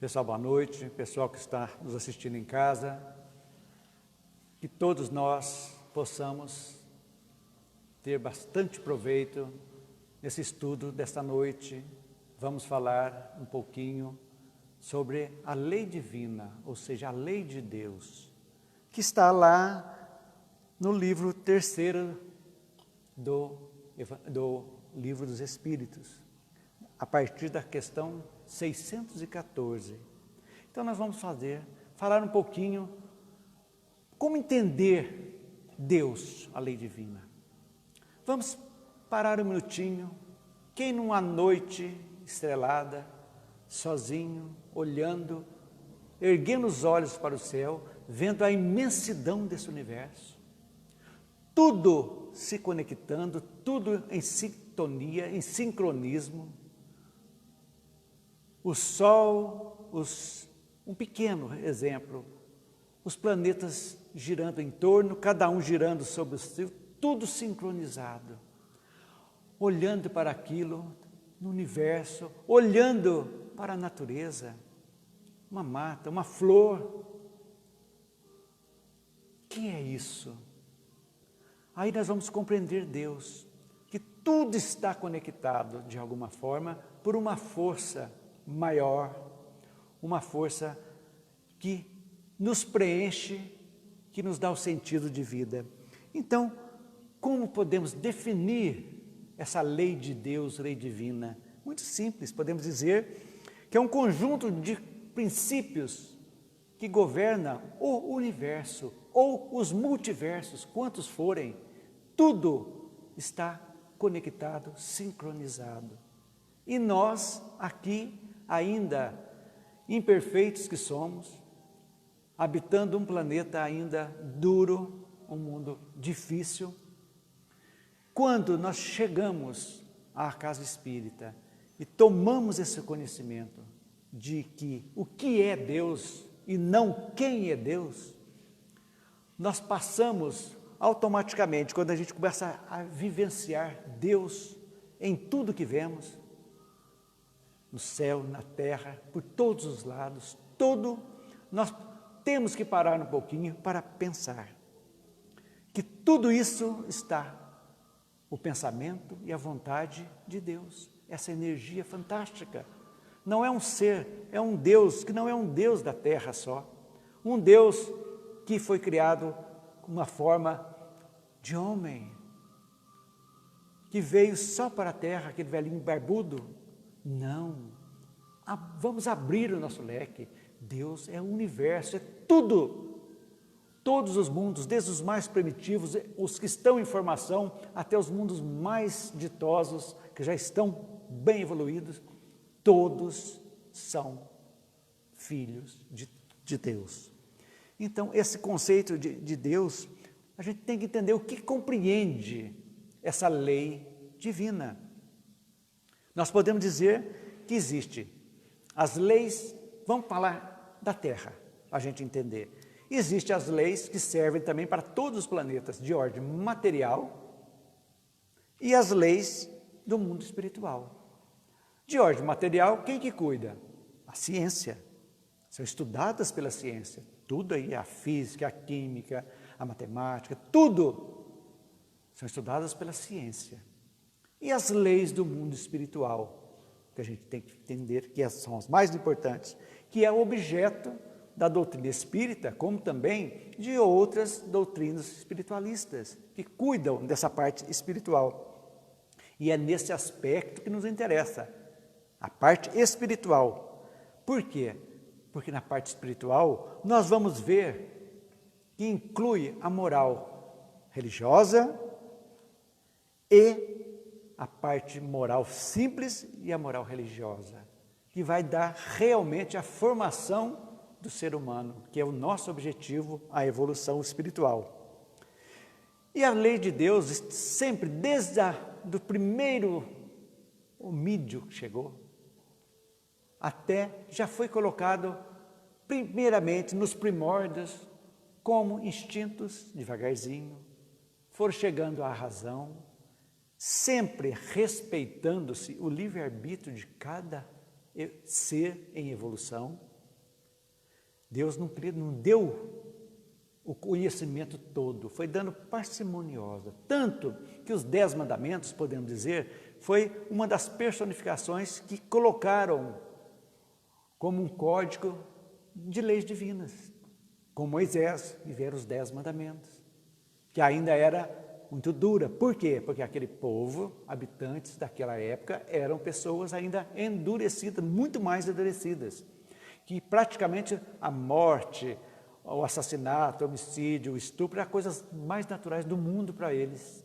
Pessoal, boa noite. Pessoal que está nos assistindo em casa, que todos nós possamos ter bastante proveito nesse estudo desta noite. Vamos falar um pouquinho sobre a lei divina, ou seja, a lei de Deus, que está lá no livro 3º do Livro dos Espíritos, a partir da questão 614. Então nós vamos falar um pouquinho como entender Deus, a lei divina. Vamos parar um minutinho. Quem numa noite estrelada, sozinho, olhando, erguendo os olhos para o céu, vendo a imensidão desse universo, tudo se conectando, tudo em sintonia, em sincronismo, o Sol, um pequeno exemplo, os planetas girando em torno, cada um girando sobre o seu, tudo sincronizado, olhando para aquilo no universo, olhando para a natureza, uma mata, uma flor. O que é isso? Aí nós vamos compreender Deus, que tudo está conectado de alguma forma por uma força maior, uma força que nos preenche, que nos dá o sentido de vida. Então, como podemos definir essa lei de Deus, lei divina? Muito simples, podemos dizer que é um conjunto de princípios que governa o universo ou os multiversos, quantos forem, tudo está conectado, sincronizado. E nós aqui, ainda imperfeitos que somos, habitando um planeta ainda duro, um mundo difícil, quando nós chegamos à casa espírita e tomamos esse conhecimento de que o que é Deus e não quem é Deus, nós passamos automaticamente, quando a gente começa a vivenciar Deus em tudo que vemos, no céu, na terra, por todos os lados, nós temos que parar um pouquinho para pensar que tudo isso está, o pensamento e a vontade de Deus, essa energia fantástica. Não é um ser, é um Deus que não é um Deus da terra só, um Deus que foi criado com uma forma de homem, que veio só para a terra, aquele velhinho barbudo. Não, vamos abrir o nosso leque. Deus é o universo, é tudo, todos os mundos, desde os mais primitivos, os que estão em formação, até os mundos mais ditosos, que já estão bem evoluídos, todos são filhos de Deus. Então, esse conceito de Deus, a gente tem que entender o que compreende essa lei divina. Nós podemos dizer que existe as leis, vamos falar da Terra, a gente entender. Existem as leis que servem também para todos os planetas, de ordem material, e as leis do mundo espiritual. De ordem material, quem que cuida? A ciência. São estudadas pela ciência. Tudo aí, a física, a química, a matemática, tudo são estudadas pela ciência. E as leis do mundo espiritual, que a gente tem que entender que são as mais importantes, que é o objeto da doutrina espírita, como também de outras doutrinas espiritualistas, que cuidam dessa parte espiritual. E é nesse aspecto que nos interessa, a parte espiritual. Por quê? Porque na parte espiritual nós vamos ver que inclui a moral religiosa e a parte moral simples e a moral religiosa, que vai dar realmente a formação do ser humano, que é o nosso objetivo, a evolução espiritual. E a lei de Deus, sempre, desde do primeiro homídeo que chegou, até já foi colocado primeiramente nos primórdios, como instintos, devagarzinho, foram chegando à razão, sempre respeitando-se o livre-arbítrio de cada ser em evolução, Deus não deu o conhecimento todo, foi dando parcimoniosa. Tanto que os 10 mandamentos, podemos dizer, foi uma das personificações que colocaram como um código de leis divinas. Com Moisés, viveram os 10 mandamentos, que ainda era muito dura. Por quê? Porque aquele povo, habitantes daquela época, eram pessoas ainda endurecidas, muito mais endurecidas, que praticamente a morte, o assassinato, o homicídio, o estupro, eram coisas mais naturais do mundo para eles.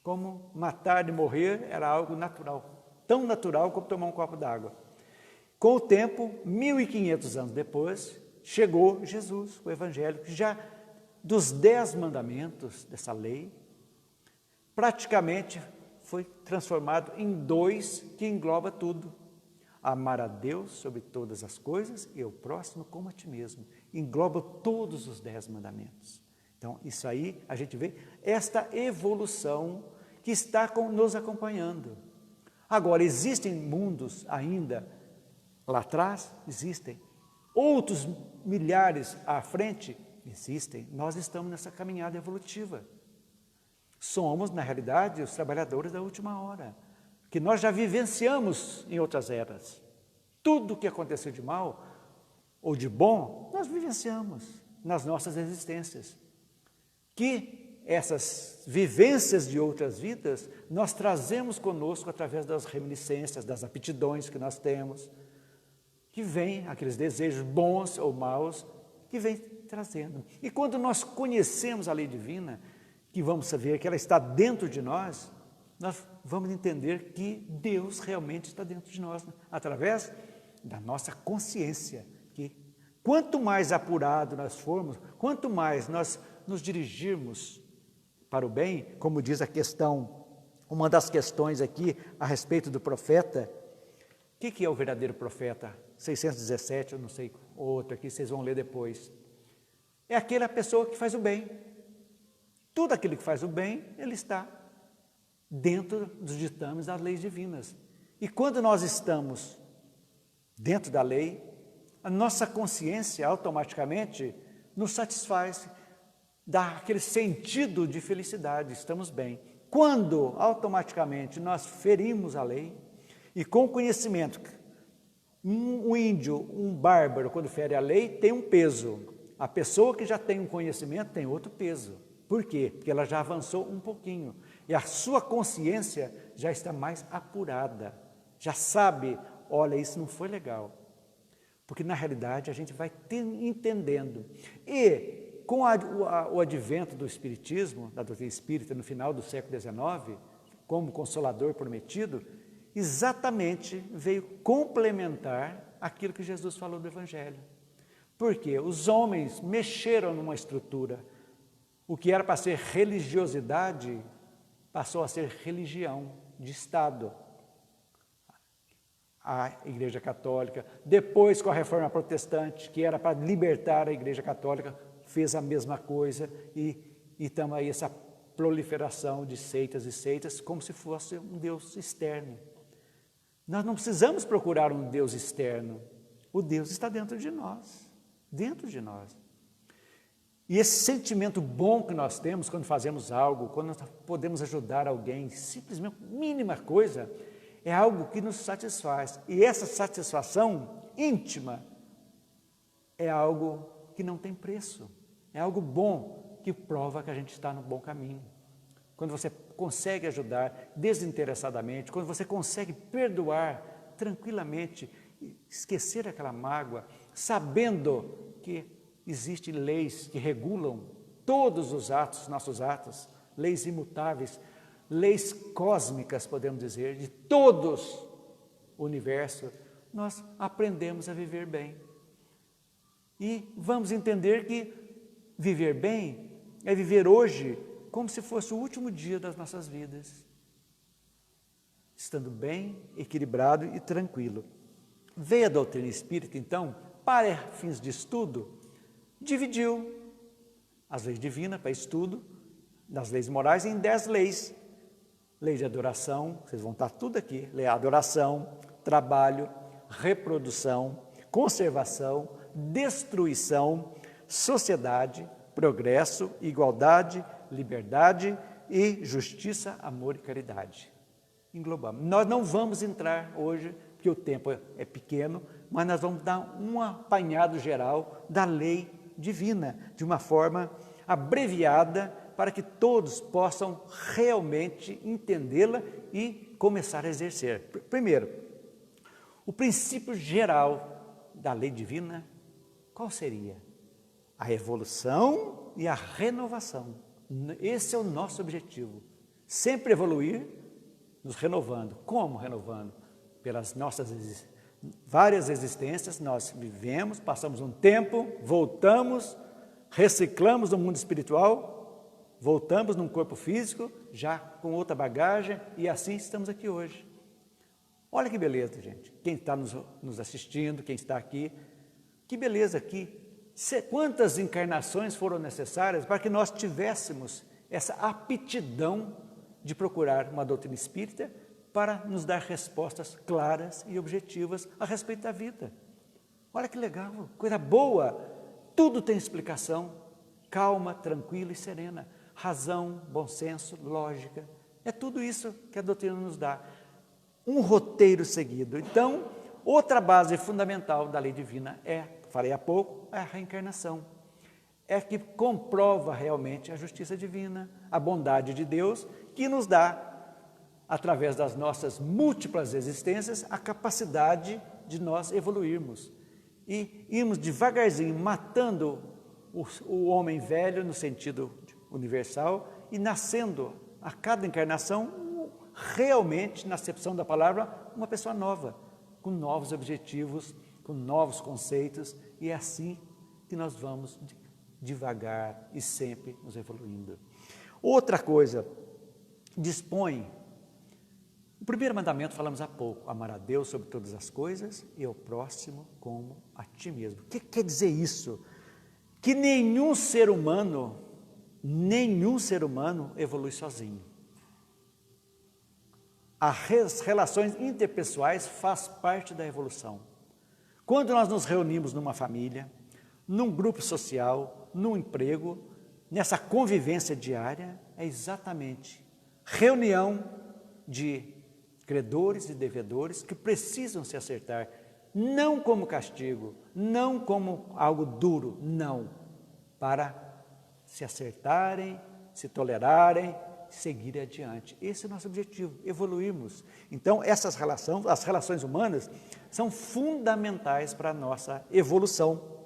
Como matar e morrer era algo natural, tão natural como tomar um copo d'água. Com o tempo, 1500 anos depois, chegou Jesus, o Evangelho, que já dos 10 mandamentos dessa lei, praticamente foi transformado em 2 que engloba tudo. Amar a Deus sobre todas as coisas e o próximo como a ti mesmo. Engloba todos os 10 mandamentos. Então, isso aí, a gente vê esta evolução que está nos acompanhando. Agora, existem mundos ainda lá atrás? Existem. Outros milhares à frente? Existem. Nós estamos nessa caminhada evolutiva. Somos, na realidade, os trabalhadores da última hora, que nós já vivenciamos em outras eras. Tudo o que aconteceu de mal ou de bom, nós vivenciamos nas nossas existências. Que essas vivências de outras vidas, nós trazemos conosco através das reminiscências, das aptidões que nós temos, que vem aqueles desejos bons ou maus, que vem trazendo. E quando nós conhecemos a lei divina, que vamos saber que ela está dentro de nós vamos entender que Deus realmente está dentro de nós, através da nossa consciência, que quanto mais apurado nós formos, quanto mais nós nos dirigirmos para o bem, como diz a questão, uma das questões aqui a respeito do profeta. O que é o verdadeiro profeta? 617, eu não sei, outro aqui, vocês vão ler depois. É aquela pessoa que faz o bem. Tudo aquele que faz o bem, ele está dentro dos ditames das leis divinas. E quando nós estamos dentro da lei, a nossa consciência automaticamente nos satisfaz, dá aquele sentido de felicidade, estamos bem. Quando automaticamente nós ferimos a lei, e com conhecimento, um índio, um bárbaro, quando fere a lei, tem um peso. A pessoa que já tem um conhecimento tem outro peso. Por quê? Porque ela já avançou um pouquinho. E a sua consciência já está mais apurada. Já sabe, olha, isso não foi legal. Porque na realidade a gente vai entendendo. E com o advento do Espiritismo, da doutrina espírita, no final do século XIX, como consolador prometido, exatamente veio complementar aquilo que Jesus falou do Evangelho. Porque os homens mexeram numa estrutura. O que era para ser religiosidade passou a ser religião de Estado. A Igreja Católica, depois com a Reforma Protestante, que era para libertar a Igreja Católica, fez a mesma coisa e estamos aí essa proliferação de seitas e seitas como se fosse um Deus externo. Nós não precisamos procurar um Deus externo, o Deus está dentro de nós, dentro de nós. E esse sentimento bom que nós temos quando fazemos algo, quando nós podemos ajudar alguém, simplesmente mínima coisa, é algo que nos satisfaz. E essa satisfação íntima é algo que não tem preço. É algo bom que prova que a gente está no bom caminho. Quando você consegue ajudar desinteressadamente, quando você consegue perdoar tranquilamente, esquecer aquela mágoa, sabendo que existem leis que regulam todos os atos, nossos atos, leis imutáveis, leis cósmicas, podemos dizer, de todos o universo, nós aprendemos a viver bem. E vamos entender que viver bem é viver hoje como se fosse o último dia das nossas vidas, estando bem, equilibrado e tranquilo. Veio a doutrina espírita, então, para fins de estudo, dividiu as leis divinas para estudo, das leis morais, em 10 leis. Lei de adoração, vocês vão estar tudo aqui, lei de adoração, trabalho, reprodução, conservação, destruição, sociedade, progresso, igualdade, liberdade e justiça, amor e caridade. Englobamos. Nós não vamos entrar hoje, porque o tempo é pequeno, mas nós vamos dar um apanhado geral da lei divina, de uma forma abreviada, para que todos possam realmente entendê-la e começar a exercer. Primeiro, o princípio geral da lei divina, qual seria? A evolução e a renovação. Esse é o nosso objetivo. Sempre evoluir, nos renovando. Como renovando? Pelas nossas várias existências, nós vivemos, passamos um tempo, voltamos, reciclamos no mundo espiritual, voltamos num corpo físico, já com outra bagagem, e assim estamos aqui hoje. Olha que beleza, gente. Quem está nos assistindo, quem está aqui, que beleza aqui. Quantas encarnações foram necessárias para que nós tivéssemos essa aptidão de procurar uma doutrina espírita para nos dar respostas claras e objetivas a respeito da vida. Olha que legal, coisa boa. Tudo tem explicação, calma, tranquila e serena. Razão, bom senso, lógica. É tudo isso que a doutrina nos dá. Um roteiro seguido. Então, outra base fundamental da lei divina falei há pouco, é a reencarnação. É que comprova realmente a justiça divina, a bondade de Deus, que nos dá, através das nossas múltiplas existências, a capacidade de nós evoluirmos. E irmos devagarzinho matando o homem velho no sentido universal e nascendo a cada encarnação realmente, na acepção da palavra, uma pessoa nova, com novos objetivos, com novos conceitos, e é assim que nós vamos devagar e sempre nos evoluindo. Outra coisa, dispõe. O primeiro mandamento falamos há pouco, amar a Deus sobre todas as coisas e ao próximo como a ti mesmo. O que quer dizer isso? Que nenhum ser humano evolui sozinho. As relações interpessoais faz parte da evolução. Quando nós nos reunimos numa família, num grupo social, num emprego, nessa convivência diária, é exatamente reunião de credores e devedores que precisam se acertar, não como castigo, não como algo duro, não, para se acertarem, se tolerarem, seguir adiante. Esse é o nosso objetivo, evoluirmos. Então, as relações humanas, são fundamentais para a nossa evolução.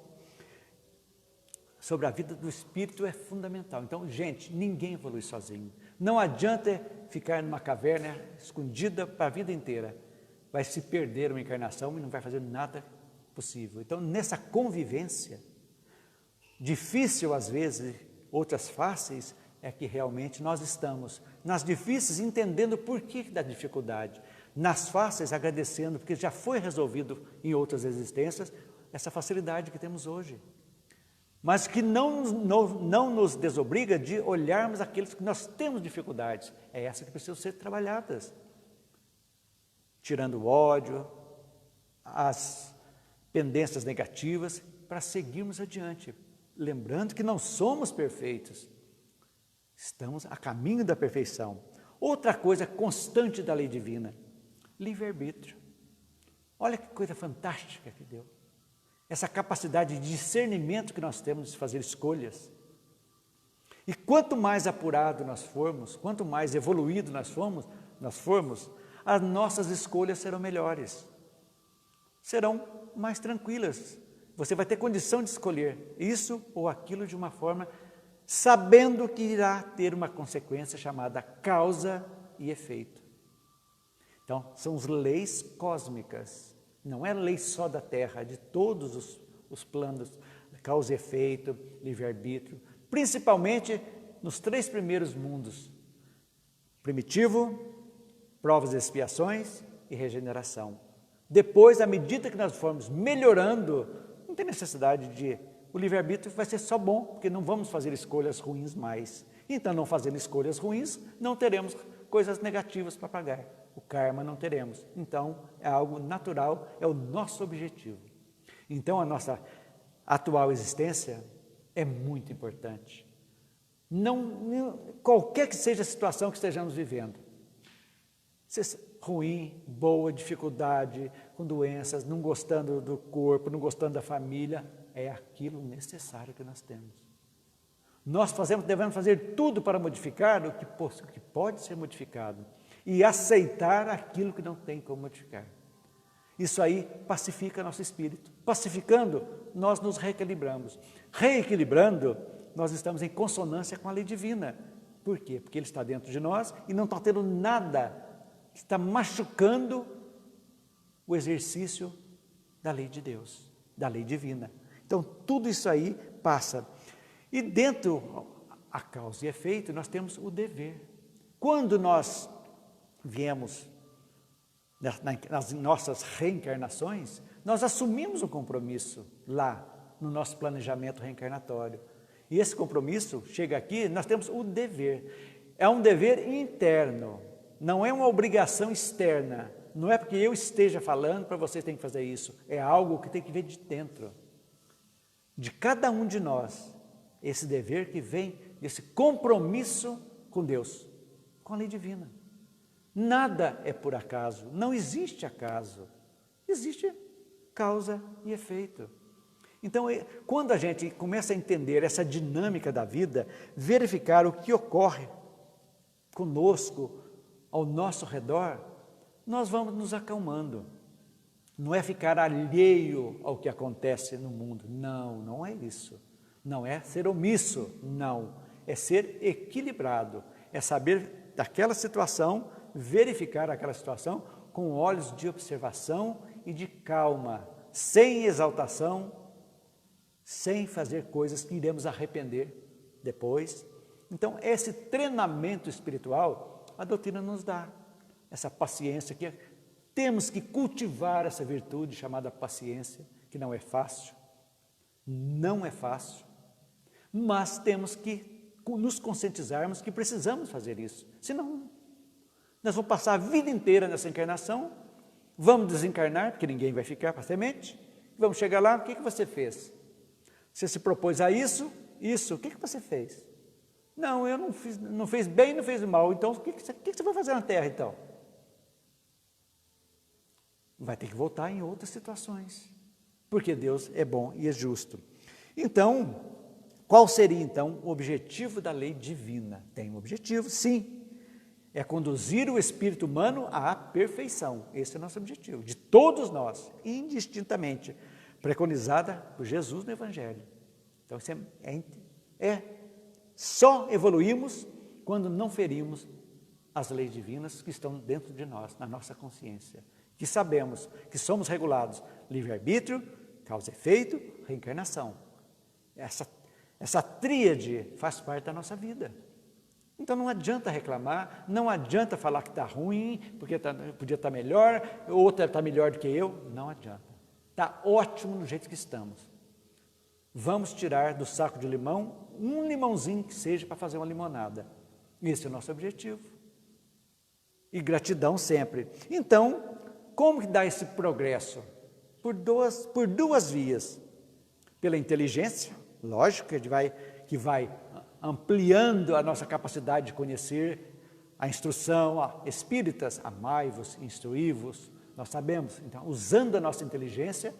Sobre a vida do espírito é fundamental. Então, gente, ninguém evolui sozinho. Não adianta ficar numa caverna escondida para a vida inteira. Vai se perder uma encarnação e não vai fazer nada possível. Então, nessa convivência, difícil às vezes, outras fáceis, é que realmente nós estamos nas difíceis entendendo por que da dificuldade, nas fáceis agradecendo, porque já foi resolvido em outras existências essa facilidade que temos hoje. Mas que não nos desobriga de olharmos aqueles que nós temos dificuldades. É essa que precisam ser trabalhadas. Tirando o ódio, as pendências negativas, para seguirmos adiante. Lembrando que não somos perfeitos. Estamos a caminho da perfeição. Outra coisa constante da lei divina, livre-arbítrio. Olha que coisa fantástica que deu. Essa capacidade de discernimento que nós temos de fazer escolhas. E quanto mais apurado nós formos, quanto mais evoluído nós formos, as nossas escolhas serão melhores. Serão mais tranquilas. Você vai ter condição de escolher isso ou aquilo de uma forma sabendo que irá ter uma consequência chamada causa e efeito. Então, são as leis cósmicas, não é lei só da Terra, é de todos os planos, causa e efeito, livre-arbítrio, principalmente nos 3 primeiros mundos, primitivo, provas e expiações e regeneração. Depois, à medida que nós formos melhorando, não tem necessidade de... O livre-arbítrio vai ser só bom, porque não vamos fazer escolhas ruins mais. Então, não fazendo escolhas ruins, não teremos coisas negativas para pagar. O karma não teremos. Então, é algo natural, é o nosso objetivo. Então, a nossa atual existência é muito importante. Qualquer que seja a situação que estejamos vivendo, seja ruim, boa, dificuldade, com doenças, não gostando do corpo, não gostando da família, é aquilo necessário que nós temos. Nós devemos fazer tudo para modificar o que pode ser modificado e aceitar aquilo que não tem como modificar. Isso aí pacifica nosso espírito. Pacificando, nós nos reequilibramos. Reequilibrando, nós estamos em consonância com a lei divina. Por quê? Porque Ele está dentro de nós e não está tendo nada que está machucando o exercício da lei de Deus, da lei divina. Então, tudo isso aí passa. E dentro, a causa e efeito, nós temos o dever. Quando nós viemos nas nossas reencarnações, nós assumimos um compromisso lá no nosso planejamento reencarnatório. E esse compromisso chega aqui, nós temos o dever. É um dever interno, não é uma obrigação externa. Não é porque eu esteja falando para vocês têm que fazer isso. É algo que tem que vir de dentro, de cada um de nós. Esse dever que vem desse compromisso com Deus, com a lei divina. Nada é por acaso, não existe acaso, existe causa e efeito. Então, quando a gente começa a entender essa dinâmica da vida, verificar o que ocorre conosco, ao nosso redor, nós vamos nos acalmando. Não é ficar alheio ao que acontece no mundo, não é isso. Não é ser omisso, não. É ser equilibrado, é saber daquela situação, verificar aquela situação com olhos de observação e de calma, sem exaltação, sem fazer coisas que iremos arrepender depois. Então, esse treinamento espiritual, a doutrina nos dá, essa paciência que temos que cultivar essa virtude chamada paciência, que não é fácil, mas temos que nos conscientizarmos que precisamos fazer isso, senão nós vamos passar a vida inteira nessa encarnação, vamos desencarnar, porque ninguém vai ficar para semente, vamos chegar lá, o que você fez? Você se propôs a isso, o que você fez? Não, eu não fiz bem, não fiz mal, então o que você vai fazer na Terra então? Vai ter que voltar em outras situações, porque Deus é bom e é justo. Então, qual seria então o objetivo da lei divina? Tem um objetivo, sim, é conduzir o espírito humano à perfeição. Esse é o nosso objetivo, de todos nós, indistintamente, preconizada por Jesus no Evangelho. Então, só evoluímos quando não ferimos as leis divinas que estão dentro de nós, na nossa consciência, que sabemos que somos regulados livre-arbítrio, causa e efeito, reencarnação. Essa tríade faz parte da nossa vida. Então não adianta reclamar, não adianta falar que está ruim, porque podia estar melhor, outra está melhor do que eu, não adianta. Está ótimo no jeito que estamos. Vamos tirar do saco de limão um limãozinho que seja para fazer uma limonada. Esse é o nosso objetivo. E gratidão sempre. Então, como que dá esse progresso? Por duas vias. Pela inteligência, lógico que vai ampliando a nossa capacidade de conhecer a instrução, espíritas, amai-vos, instruí-vos, nós sabemos, então, usando a nossa inteligência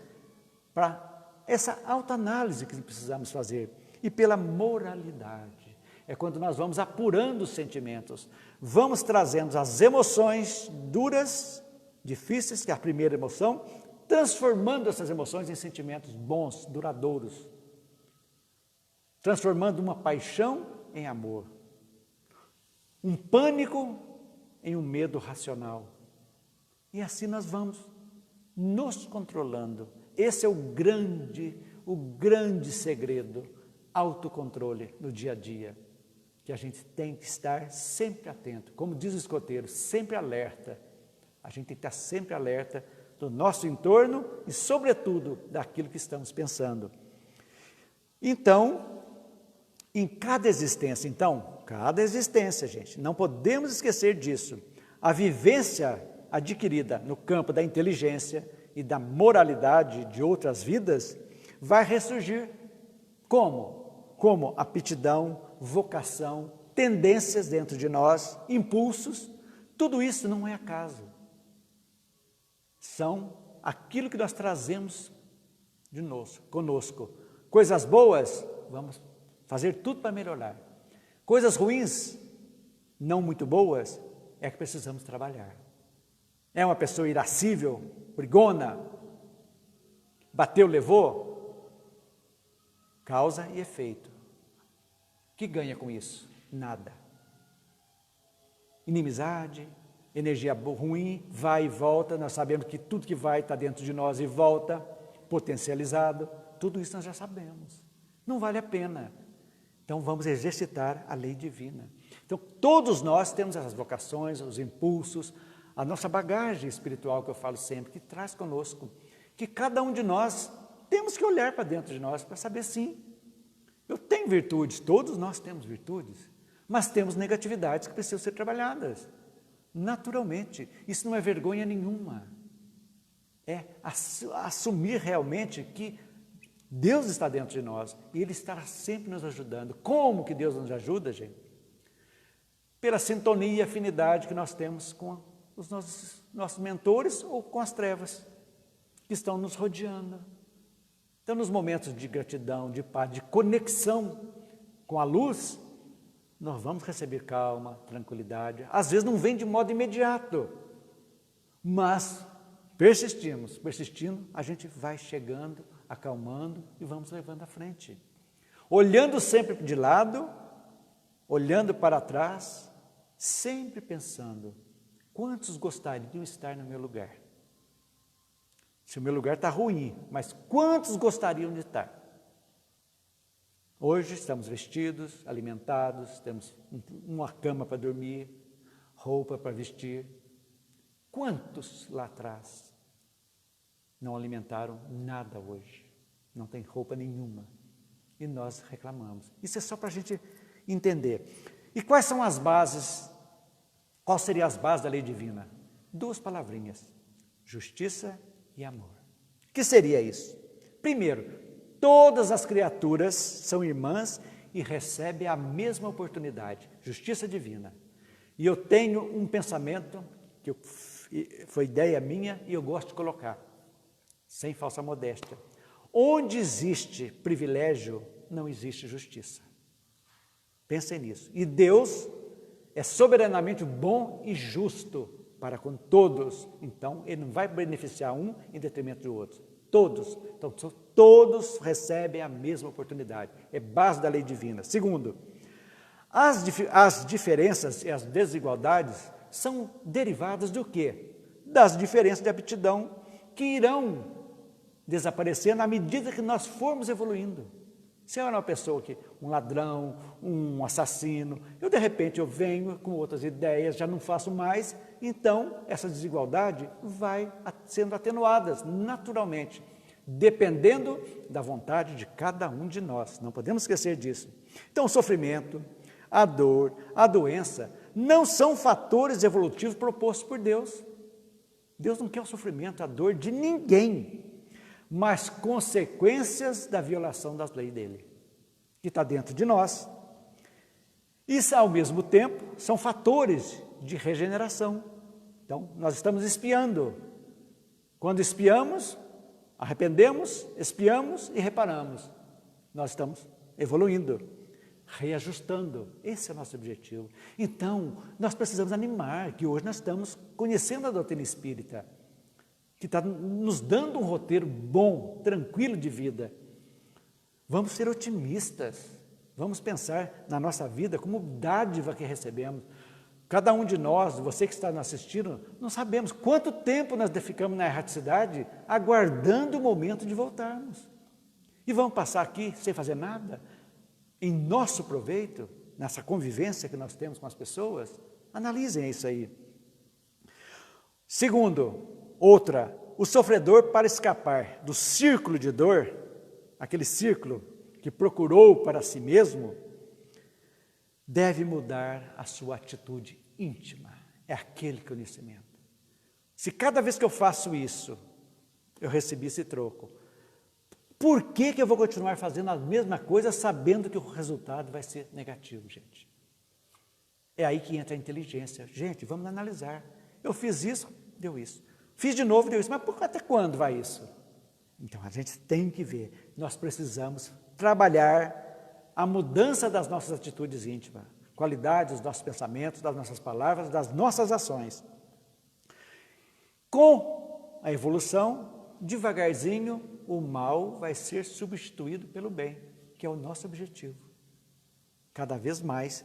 para essa autoanálise que precisamos fazer, e pela moralidade, é quando nós vamos apurando os sentimentos, vamos trazendo as emoções duras, difíceis, que é a primeira emoção, transformando essas emoções em sentimentos bons, duradouros, transformando uma paixão em amor, um pânico em um medo racional. E assim nós vamos nos controlando. Esse é o grande segredo, autocontrole no dia a dia, que a gente tem que estar sempre atento. Como diz o escoteiro, sempre alerta. A gente tem que estar sempre alerta do nosso entorno e, sobretudo, daquilo que estamos pensando. Então, em cada existência, gente, não podemos esquecer disso. A vivência adquirida no campo da inteligência e da moralidade de outras vidas vai ressurgir. Como? Como aptidão, vocação, tendências dentro de nós, impulsos. Tudo isso não é acaso. São aquilo que nós trazemos de nós, conosco. Coisas boas, vamos fazer tudo para melhorar. Coisas ruins, não muito boas, é que precisamos trabalhar. É uma pessoa irascível, brigona, bateu, levou, causa e efeito. O que ganha com isso? Nada. Inimizade, energia ruim, vai e volta, nós sabemos que tudo que vai está dentro de nós e volta, potencializado, tudo isso nós já sabemos. Não vale a pena. Então vamos exercitar a lei divina. Então todos nós temos as vocações, os impulsos, a nossa bagagem espiritual que eu falo sempre, que traz conosco, que cada um de nós temos que olhar para dentro de nós para saber sim, eu tenho virtudes, todos nós temos virtudes, mas temos negatividades que precisam ser trabalhadas, naturalmente. Isso não é vergonha nenhuma, é assumir realmente que Deus está dentro de nós e Ele estará sempre nos ajudando. Como que Deus nos ajuda, gente? Pela sintonia e afinidade que nós temos com os nossos mentores ou com as trevas que estão nos rodeando. Então, nos momentos de gratidão, de paz, de conexão com a luz, nós vamos receber calma, tranquilidade. Às vezes não vem de modo imediato, mas persistindo, a gente vai chegando, acalmando e vamos levando à frente. Olhando sempre de lado, olhando para trás, sempre pensando, quantos gostariam de estar no meu lugar? Se o meu lugar está ruim, mas quantos gostariam de estar? Hoje estamos vestidos, alimentados, temos uma cama para dormir, roupa para vestir. Quantos lá atrás não alimentaram nada hoje? Não tem roupa nenhuma. E nós reclamamos. Isso é só para a gente entender. E quais são as bases? Quais seriam as bases da lei divina? 2 palavrinhas: justiça e amor. O que seria isso? Primeiro, todas as criaturas são irmãs e recebem a mesma oportunidade, justiça divina. E eu tenho um pensamento, que foi ideia minha e eu gosto de colocar, sem falsa modéstia. Onde existe privilégio, não existe justiça. Pensem nisso. E Deus é soberanamente bom e justo para com todos. Então, Ele não vai beneficiar um em detrimento do outro. Todos. Então, todos recebem a mesma oportunidade. É base da lei divina. Segundo, as diferenças e as desigualdades são derivadas do quê? Das diferenças de aptidão que irão desaparecer na medida que nós formos evoluindo. Se eu era uma pessoa que, um ladrão, um assassino, de repente eu venho com outras ideias, já não faço mais, então essa desigualdade vai sendo atenuada naturalmente, dependendo da vontade de cada um de nós. Não podemos esquecer disso. Então o sofrimento, a dor, a doença, não são fatores evolutivos propostos por Deus. Deus não quer o sofrimento, a dor de ninguém, mas consequências da violação das leis dele, que está dentro de nós. Isso, ao mesmo tempo, são fatores de regeneração. Então, nós estamos espiando. Quando espiamos, arrependemos, espiamos e reparamos. Nós estamos evoluindo, reajustando. Esse é o nosso objetivo. Então, nós precisamos animar, que hoje nós estamos conhecendo a doutrina espírita, que está nos dando um roteiro bom, tranquilo de vida. Vamos ser otimistas, vamos pensar na nossa vida como dádiva que recebemos. Cada um de nós, você que está nos assistindo, não sabemos quanto tempo nós ficamos na erraticidade aguardando o momento de voltarmos. E vamos passar aqui sem fazer nada, em nosso proveito, nessa convivência que nós temos com as pessoas. Analisem isso aí. Segundo, o sofredor, para escapar do círculo de dor, aquele círculo que procurou para si mesmo, deve mudar a sua atitude íntima. É aquele conhecimento. Se cada vez que eu faço isso, eu recebi esse troco, Por que eu vou continuar fazendo a mesma coisa sabendo que o resultado vai ser negativo, gente? É aí que entra a inteligência. Gente, vamos analisar. Eu fiz isso, deu isso. Fiz de novo, deu isso. Mas até quando vai isso? Então, a gente tem que ver. Nós precisamos trabalhar a mudança das nossas atitudes íntimas, qualidade dos nossos pensamentos, das nossas palavras, das nossas ações. Com a evolução, devagarzinho, o mal vai ser substituído pelo bem, que é o nosso objetivo. Cada vez mais.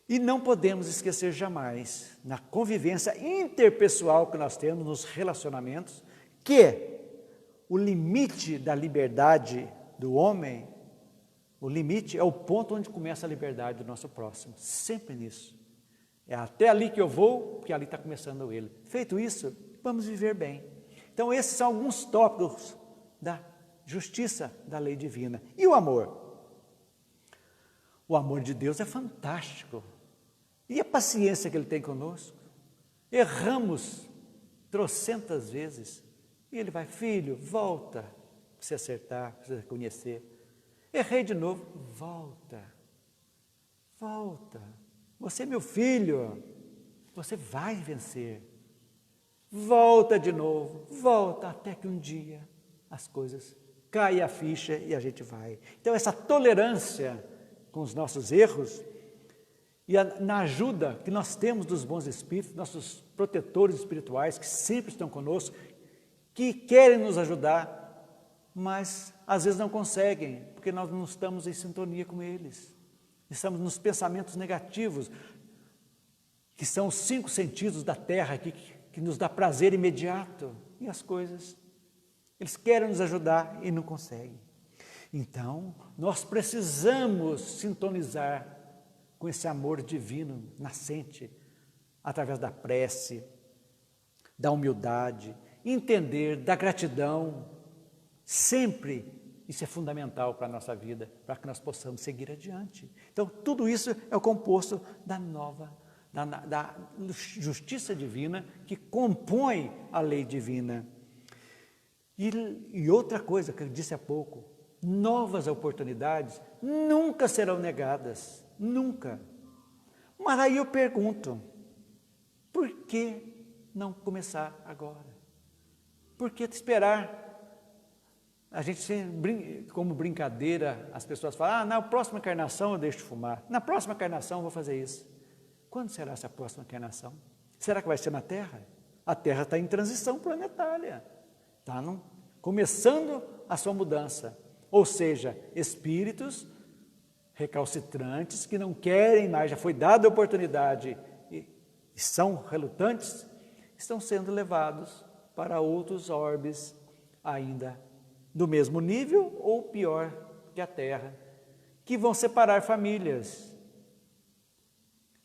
E não podemos esquecer jamais, na convivência interpessoal que nós temos nos relacionamentos, que o limite da liberdade do homem, o limite é o ponto onde começa a liberdade do nosso próximo. Sempre nisso. É até ali que eu vou, porque ali está começando ele. Feito isso, vamos viver bem. Então, esses são alguns tópicos da justiça da lei divina. E o amor? O amor de Deus é fantástico. E a paciência que Ele tem conosco? Erramos trocentas vezes. E Ele vai, filho, volta, para você acertar, para você reconhecer. Errei de novo, volta, volta. Você é meu filho, você vai vencer. Volta de novo, volta, até que um dia as coisas caem a ficha e a gente vai. Então, essa tolerância com os nossos erros e na ajuda que nós temos dos bons espíritos, nossos protetores espirituais que sempre estão conosco, que querem nos ajudar, mas às vezes não conseguem, porque nós não estamos em sintonia com eles. Estamos nos pensamentos negativos, que são os 5 sentidos da terra, que nos dá prazer imediato, e as coisas, eles querem nos ajudar e não conseguem. Então, nós precisamos sintonizar com esse amor divino nascente, através da prece, da humildade, entender, da gratidão, sempre isso é fundamental para a nossa vida, para que nós possamos seguir adiante. Então, tudo isso é o composto da justiça divina que compõe a lei divina. E outra coisa que eu disse há pouco, novas oportunidades nunca serão negadas, nunca. Mas aí eu pergunto, por que não começar agora? Por que esperar? A gente, como brincadeira, as pessoas falam, na próxima encarnação eu deixo de fumar, na próxima encarnação eu vou fazer isso. Quando será essa próxima encarnação? Será que vai ser na Terra? A Terra está em transição planetária, está começando a sua mudança. Ou seja, espíritos recalcitrantes que não querem mais, já foi dada a oportunidade e são relutantes, estão sendo levados para outros orbes ainda do mesmo nível ou pior que a Terra, que vão separar famílias.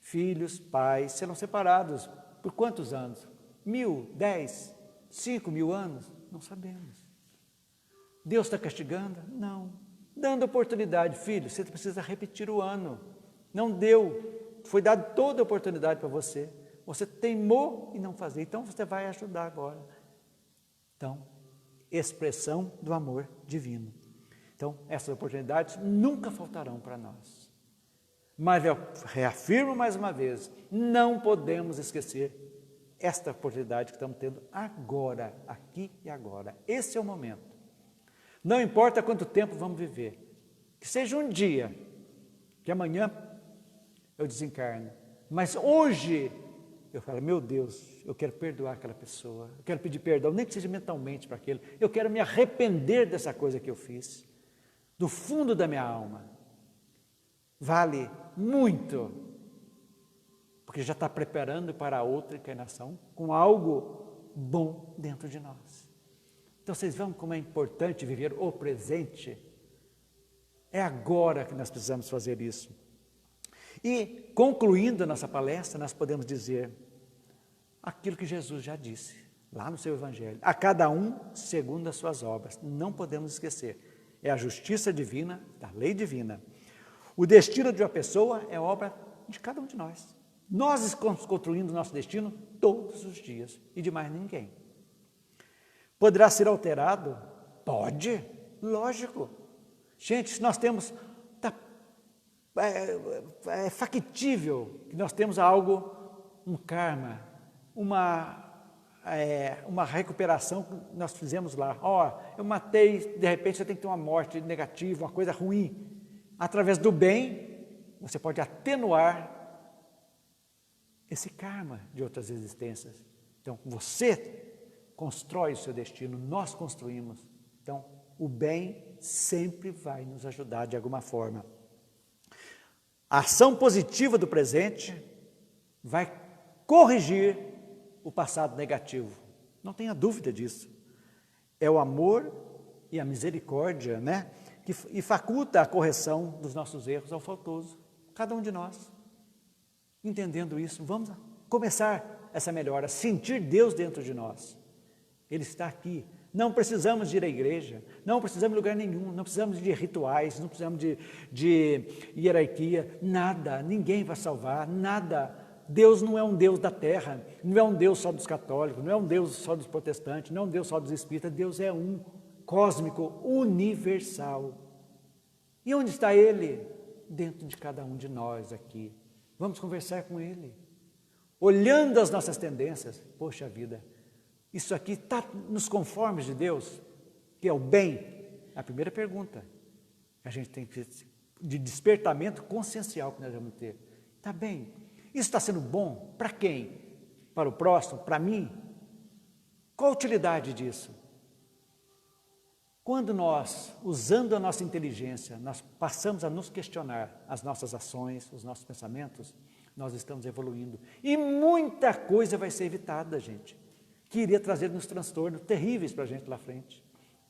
Filhos, pais serão separados por quantos anos? 1.000, 10, 5.000 anos? Não sabemos. Deus está castigando? Não. Dando oportunidade, filho, você precisa repetir o ano. Não deu, foi dada toda a oportunidade para você. Você teimou em não fazer, então você vai ajudar agora. Então, expressão do amor divino. Então, essas oportunidades nunca faltarão para nós. Mas eu reafirmo mais uma vez, não podemos esquecer esta oportunidade que estamos tendo agora, aqui e agora. Esse é o momento. Não importa quanto tempo vamos viver, que seja um dia, que amanhã eu desencarno, mas hoje eu falo, meu Deus, eu quero perdoar aquela pessoa, eu quero pedir perdão, nem que seja mentalmente para aquele, eu quero me arrepender dessa coisa que eu fiz, do fundo da minha alma. Vale muito, porque já está preparando para outra encarnação com algo bom dentro de nós. Então vocês vejam como é importante viver o presente. É agora que nós precisamos fazer isso. E concluindo a nossa palestra, nós podemos dizer aquilo que Jesus já disse lá no seu Evangelho, a cada um segundo as suas obras. Não podemos esquecer, é a justiça divina, da lei divina. O destino de uma pessoa é obra de cada um de nós. Nós estamos construindo o nosso destino todos os dias e de mais ninguém. Poderá ser alterado? Pode. Lógico. Gente, se nós temos, é factível que nós temos algo, um karma, uma recuperação que nós fizemos lá. Eu matei, de repente você tem que ter uma morte negativa, uma coisa ruim. Através do bem, você pode atenuar esse karma de outras existências. Então, você constrói o seu destino, nós construímos. Então, o bem sempre vai nos ajudar de alguma forma. A ação positiva do presente vai corrigir o passado negativo. Não tenha dúvida disso. É o amor e a misericórdia, né, que faculta a correção dos nossos erros ao faltoso. Cada um de nós. Entendendo isso, vamos começar essa melhora, sentir Deus dentro de nós. Ele está aqui. Não precisamos de ir à igreja, não precisamos de lugar nenhum, não precisamos de rituais, não precisamos de hierarquia, nada, ninguém vai salvar, nada. Deus não é um Deus da terra, não é um Deus só dos católicos, não é um Deus só dos protestantes, não é um Deus só dos espíritas, Deus é um, cósmico, universal. E onde está Ele? Dentro de cada um de nós aqui. Vamos conversar com Ele. Olhando as nossas tendências, poxa vida, isso aqui está nos conformes de Deus, que é o bem? A primeira pergunta que a gente tem que ter, de despertamento consciencial que nós vamos ter. Está bem? Isso está sendo bom? Para quem? Para o próximo? Para mim? Qual a utilidade disso? Quando nós, usando a nossa inteligência, nós passamos a nos questionar as nossas ações, os nossos pensamentos, nós estamos evoluindo. E muita coisa vai ser evitada, gente, que iria trazer-nos transtornos terríveis para a gente lá frente.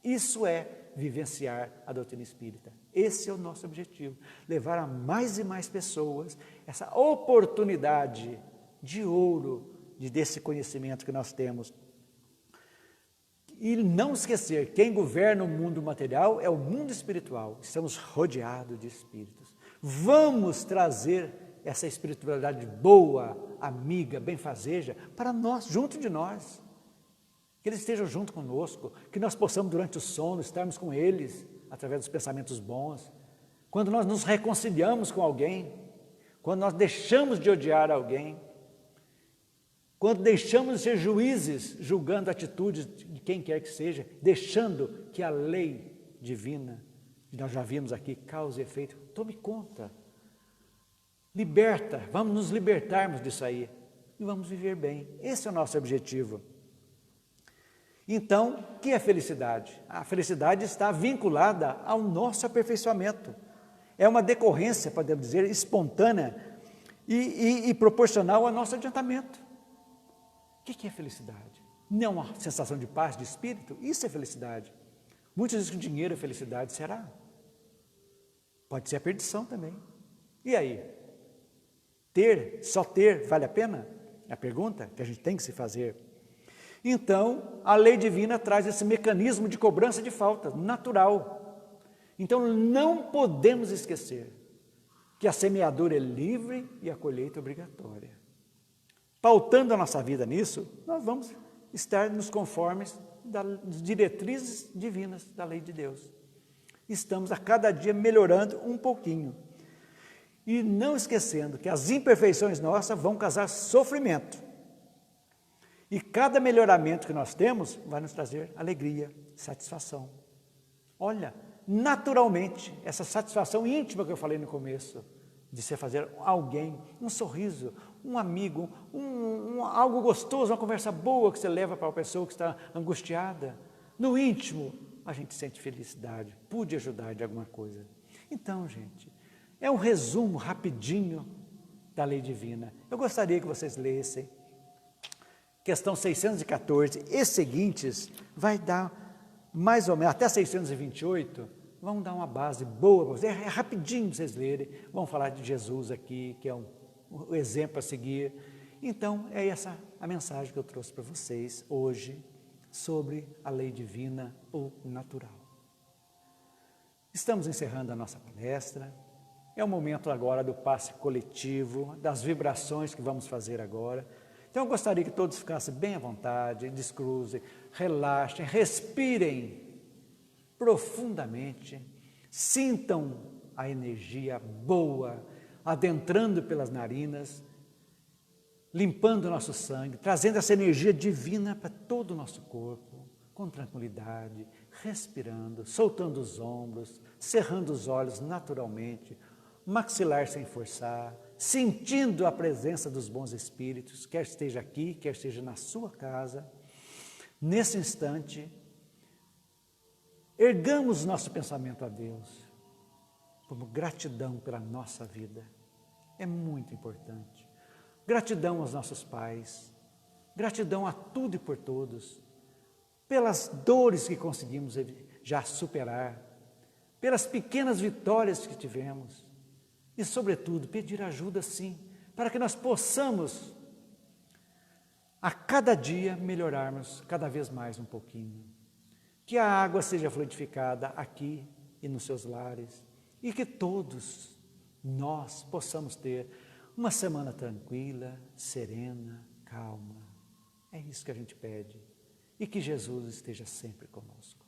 Isso é vivenciar a doutrina espírita. Esse é o nosso objetivo, levar a mais e mais pessoas essa oportunidade de ouro desse conhecimento que nós temos. E não esquecer, quem governa o mundo material é o mundo espiritual. Estamos rodeados de espíritos. Vamos trazer essa espiritualidade boa, amiga, benfazeja, para nós, junto de nós. Que eles estejam junto conosco, que nós possamos, durante o sono, estarmos com eles, através dos pensamentos bons. Quando nós nos reconciliamos com alguém, quando nós deixamos de odiar alguém, quando deixamos de ser juízes, julgando atitudes de quem quer que seja, deixando que a lei divina, que nós já vimos aqui, causa e efeito, tome conta. Liberta, vamos nos libertarmos disso aí e vamos viver bem. Esse é o nosso objetivo. Então, o que é felicidade? A felicidade está vinculada ao nosso aperfeiçoamento. É uma decorrência, podemos dizer, espontânea e proporcional ao nosso adiantamento. O que é felicidade? Não uma sensação de paz, de espírito? Isso é felicidade. Muitos dizem que dinheiro é felicidade. Será? Pode ser a perdição também. E aí? Só ter, vale a pena? É a pergunta que a gente tem que se fazer. Então, a lei divina traz esse mecanismo de cobrança de faltas, natural. Então, não podemos esquecer que a semeadura é livre e a colheita é obrigatória. Pautando a nossa vida nisso, nós vamos estar nos conformes das diretrizes divinas da lei de Deus. Estamos a cada dia melhorando um pouquinho. E não esquecendo que as imperfeições nossas vão causar sofrimento. E cada melhoramento que nós temos vai nos trazer alegria, satisfação. Olha, naturalmente, essa satisfação íntima que eu falei no começo, de você fazer alguém, um sorriso, um amigo, algo gostoso, uma conversa boa que você leva para a pessoa que está angustiada. No íntimo, a gente sente felicidade, pude ajudar de alguma coisa. Então, gente, é um resumo rapidinho da lei divina. Eu gostaria que vocês lessem. Questão 614 e seguintes, vai dar mais ou menos, até 628, vão dar uma base boa para vocês. É rapidinho para vocês lerem. Vamos falar de Jesus aqui, que é um exemplo a seguir. Então, é essa a mensagem que eu trouxe para vocês hoje sobre a lei divina ou natural. Estamos encerrando a nossa palestra. É o momento agora do passe coletivo, das vibrações que vamos fazer agora. Então, eu gostaria que todos ficassem bem à vontade, descruzem, relaxem, respirem profundamente, sintam a energia boa adentrando pelas narinas, limpando o nosso sangue, trazendo essa energia divina para todo o nosso corpo, com tranquilidade, respirando, soltando os ombros, cerrando os olhos naturalmente, maxilar sem forçar, sentindo a presença dos bons espíritos, quer esteja aqui, quer esteja na sua casa. Nesse instante, ergamos nosso pensamento a Deus, como gratidão pela nossa vida. É muito importante. Gratidão aos nossos pais, gratidão a tudo e por todos, pelas dores que conseguimos já superar, pelas pequenas vitórias que tivemos e, sobretudo, pedir ajuda sim, para que nós possamos a cada dia melhorarmos cada vez mais um pouquinho. Que a água seja fluidificada aqui e nos seus lares e que todos nós possamos ter uma semana tranquila, serena, calma. É isso que a gente pede. E que Jesus esteja sempre conosco.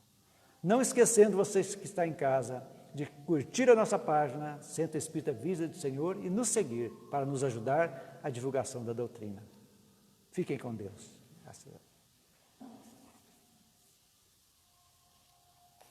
Não esquecendo vocês que estão em casa de curtir a nossa página Centro Espírita Vida do Senhor e nos seguir para nos ajudar a divulgação da doutrina. Fiquem com Deus. Graças a Deus.